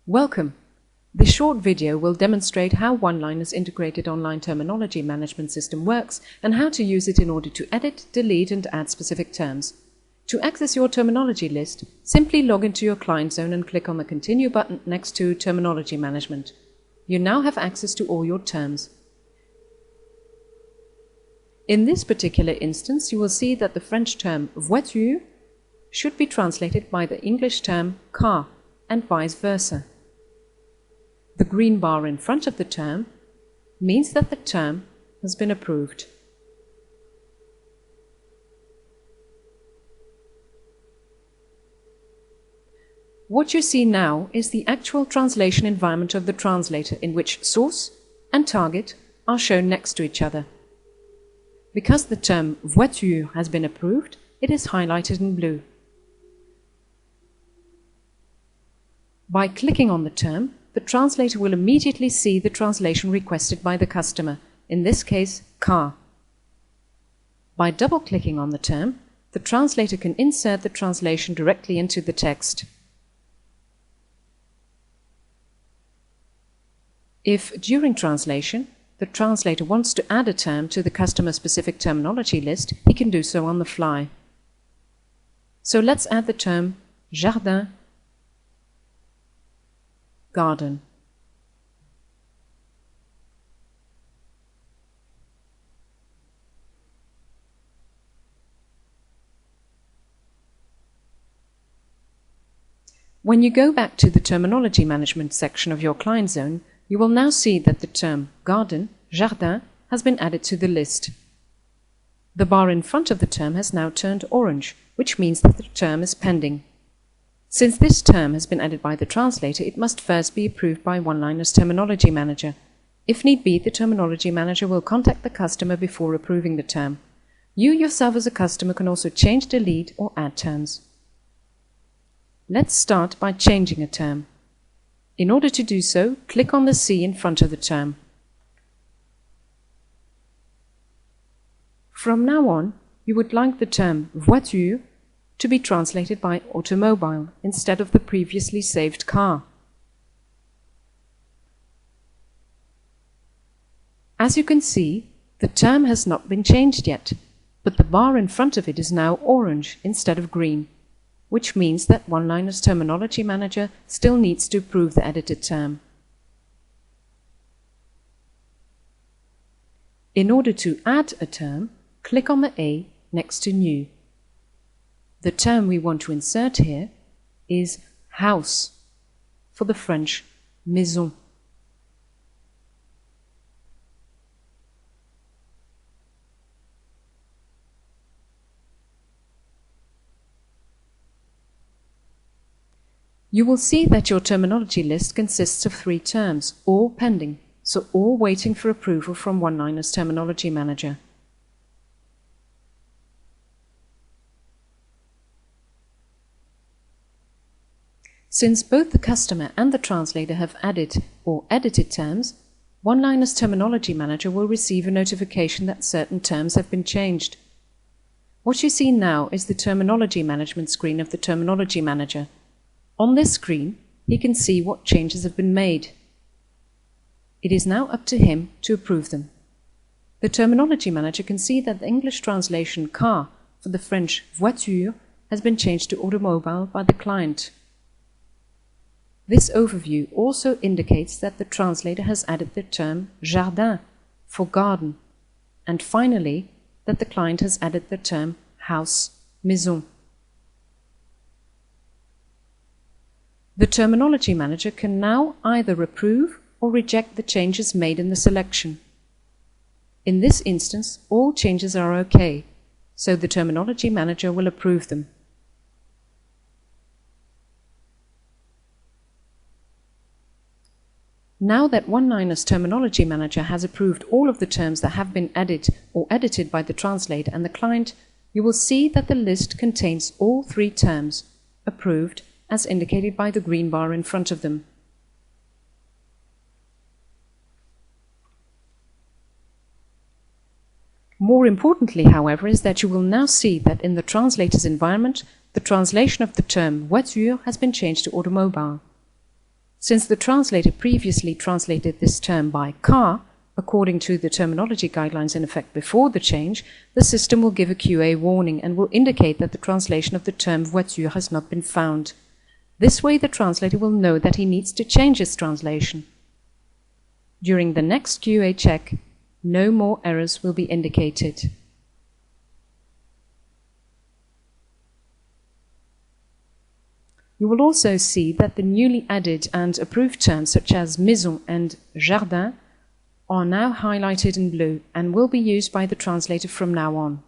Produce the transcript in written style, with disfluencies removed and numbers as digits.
Welcome! This short video will demonstrate how Oneliner's integrated online terminology management system works and how to use it in order to edit, delete and add specific terms. To access your terminology list, simply log into your client zone and click on the Continue button next to Terminology Management. You now have access to all your terms. In this particular instance, you will see that the French term voiture should be translated by the English term car and vice versa. The green bar in front of the term means that the term has been approved. What you see now is the actual translation environment of the translator, in which source and target are shown next to each other. Because the term voiture has been approved, it is highlighted in blue. By clicking on the term, the translator will immediately see the translation requested by the customer, in this case, car. By double-clicking on the term, the translator can insert the translation directly into the text. If, during translation, the translator wants to add a term to the customer-specific terminology list, he can do so on the fly. So let's add the term jardin, garden. When you go back to the terminology management section of your client zone, you will now see that the term garden, jardin, has been added to the list. The bar in front of the term has now turned orange, which means that the term is pending. Since this term has been added by the translator, it must first be approved by Oneliner's Terminology Manager. If need be, the Terminology Manager will contact the customer before approving the term. You yourself as a customer can also change, delete or add terms. Let's start by changing a term. In order to do so, click on the C in front of the term. From now on, you would like the term voiture to be translated by automobile instead of the previously saved car. As you can see, the term has not been changed yet, but the bar in front of it is now orange instead of green, which means that Oneliner's Terminology Manager still needs to approve the edited term. In order to add a term, click on the A next to New. The term we want to insert here is house, for the French maison. You will see that your terminology list consists of 3 terms, all pending, so all waiting for approval from Oneliner's Terminology Manager. Since both the customer and the translator have added or edited terms, Oneliner's Terminology Manager will receive a notification that certain terms have been changed. What you see now is the Terminology Management screen of the Terminology Manager. On this screen, he can see what changes have been made. It is now up to him to approve them. The Terminology Manager can see that the English translation car for the French voiture has been changed to automobile by the client. This overview also indicates that the translator has added the term jardin for garden, and finally that the client has added the term house, maison. The Terminology Manager can now either approve or reject the changes made in the selection. In this instance, all changes are OK, so the Terminology Manager will approve them. Now that Oneliner's Terminology Manager has approved all of the terms that have been added or edited by the translator and the client, you will see that the list contains all 3 terms, approved, as indicated by the green bar in front of them. More importantly, however, is that you will now see that in the translator's environment, the translation of the term voiture has been changed to automobile. Since the translator previously translated this term by car, according to the terminology guidelines in effect before the change, the system will give a QA warning and will indicate that the translation of the term voiture has not been found. This way the translator will know that he needs to change his translation. During the next QA check, no more errors will be indicated. You will also see that the newly added and approved terms such as maison and jardin are now highlighted in blue and will be used by the translator from now on.